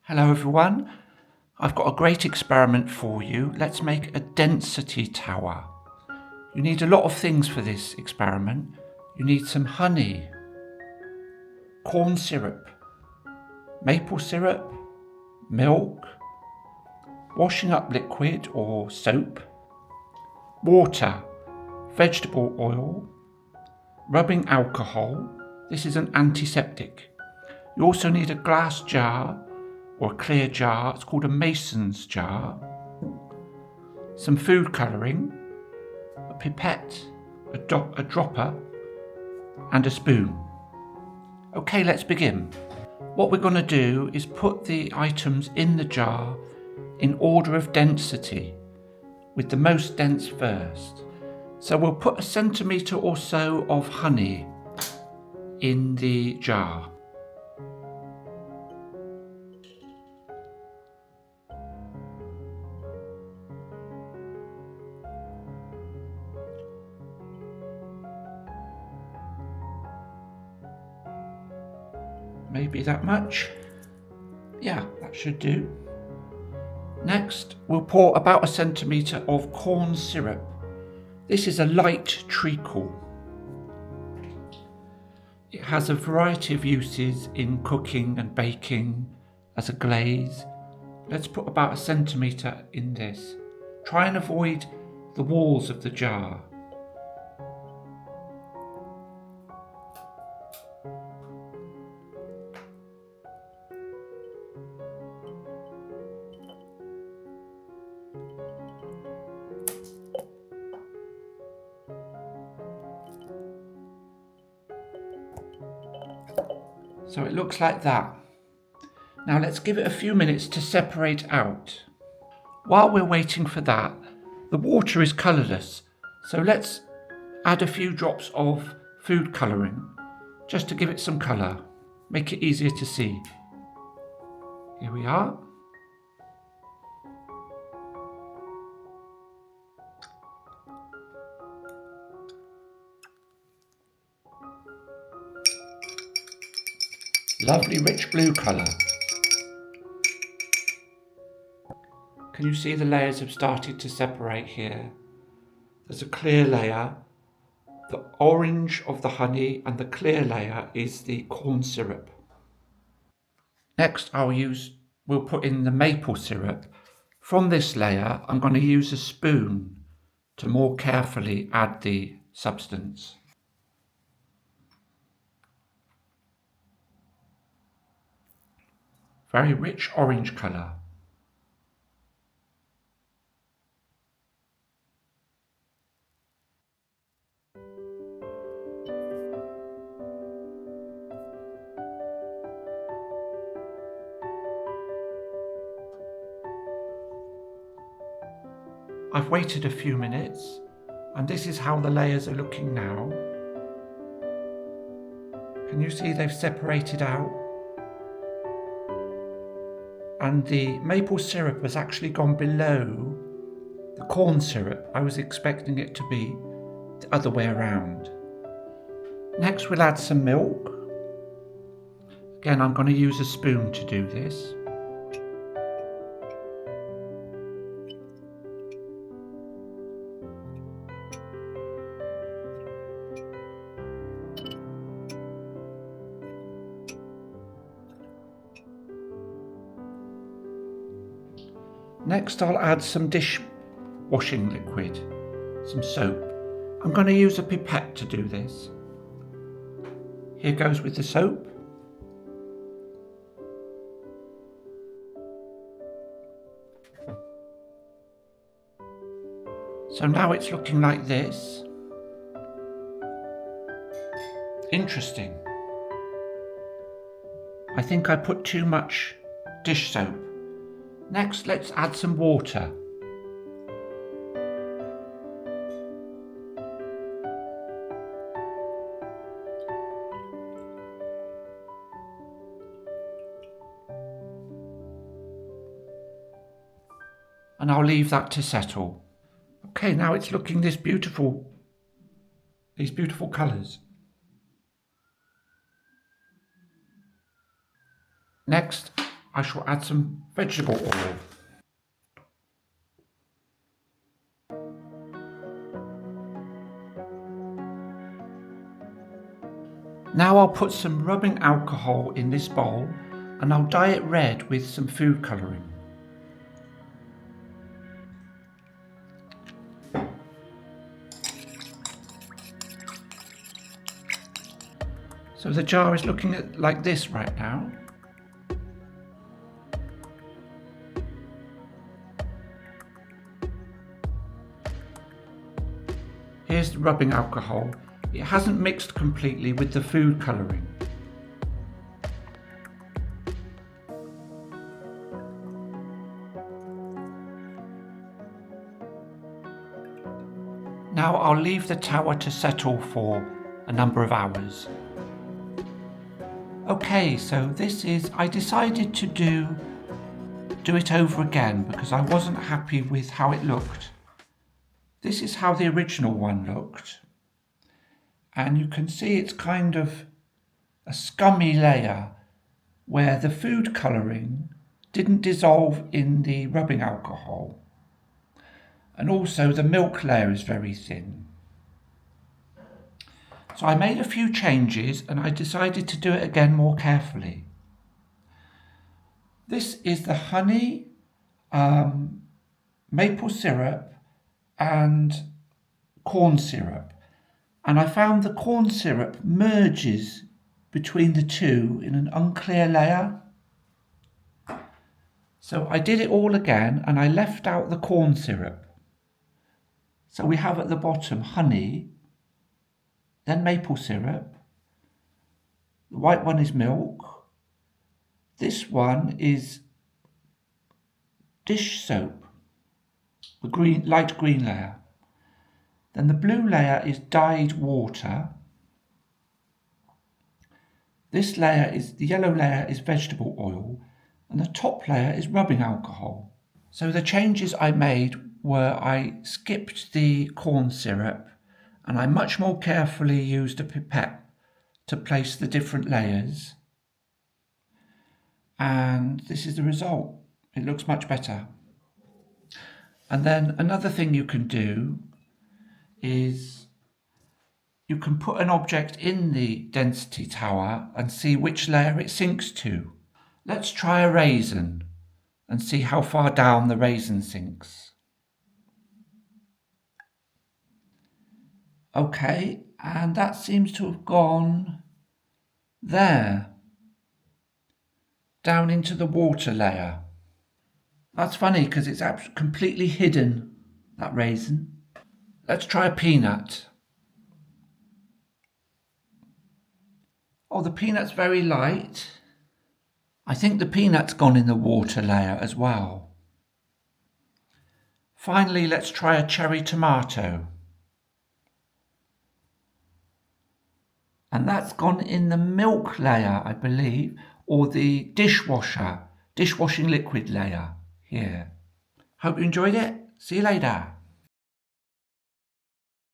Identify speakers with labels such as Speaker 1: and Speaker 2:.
Speaker 1: Hello everyone, I've got a great experiment for you. Let's make a density tower. You need a lot of things for this experiment. You need some honey, corn syrup, maple syrup, milk, washing up liquid or soap, water, vegetable oil, rubbing alcohol. This is an antiseptic. You also need a glass jar or a clear jar, it's called a mason's jar, some food colouring, a pipette, a dropper and a spoon. Okay, let's begin. What we're going to do is put the items in the jar in order of density, with the most dense first. So we'll put 1 centimetre or so of honey in the jar. Maybe that much. Yeah, that should do. Next, we'll pour about 1 centimetre of corn syrup. This is a light treacle. It has a variety of uses in cooking and baking as a glaze. Let's put about 1 centimetre in this. Try and avoid the walls of the jar. So it looks like that. Now let's give it a few minutes to separate out. While we're waiting for that, the water is colourless, so let's add a few drops of food colouring just to give it some colour, make it easier to see. Here we are. Lovely rich blue colour. Can you see the layers have started to separate here? There's a clear layer, the orange of the honey, and the clear layer is the corn syrup. Next we'll put in the maple syrup. From this layer I'm going to use a spoon to more carefully add the substance. Very rich orange colour. I've waited a few minutes and this is how the layers are looking now. Can you see they've separated out? And the maple syrup has actually gone below the corn syrup. I was expecting it to be the other way around. Next we'll add some milk. Again, I'm going to use a spoon to do this. Next I'll add some dishwashing liquid, some soap. I'm going to use a pipette to do this. Here goes with the soap. So now it's looking like this. Interesting. I think I put too much dish soap. Next, let's add some water. And I'll leave that to settle. Okay, now it's looking these beautiful colours. Next, I shall add some vegetable oil. Now I'll put some rubbing alcohol in this bowl and I'll dye it red with some food colouring. So the jar is looking like this right now. Here's the rubbing alcohol. It hasn't mixed completely with the food colouring. Now I'll leave the tower to settle for a number of hours. Okay, so I decided to do it over again because I wasn't happy with how it looked. This is how the original one looked. And you can see it's kind of a scummy layer where the food colouring didn't dissolve in the rubbing alcohol. And also the milk layer is very thin. So I made a few changes and I decided to do it again more carefully. This is the honey, maple syrup and corn syrup. And I found the corn syrup merges between the two in an unclear layer. So I did it all again and I left out the corn syrup. So we have at the bottom honey, then maple syrup. The white one is milk. This one is dish soap, the light green layer. Then the blue layer is dyed water. The yellow layer is vegetable oil, and the top layer is rubbing alcohol. So the changes I made were I skipped the corn syrup and I much more carefully used a pipette to place the different layers. And this is the result. It looks much better. And then another thing you can do is you can put an object in the density tower and see which layer it sinks to. Let's try a raisin and see how far down the raisin sinks. Okay, and that seems to have gone there, down into the water layer. That's funny because it's completely hidden, that raisin. Let's try a peanut. Oh, the peanut's very light. I think the peanut's gone in the water layer as well. Finally, let's try a cherry tomato. And that's gone in the milk layer, I believe, or the dishwashing liquid layer here. Hope you enjoyed it. See you later.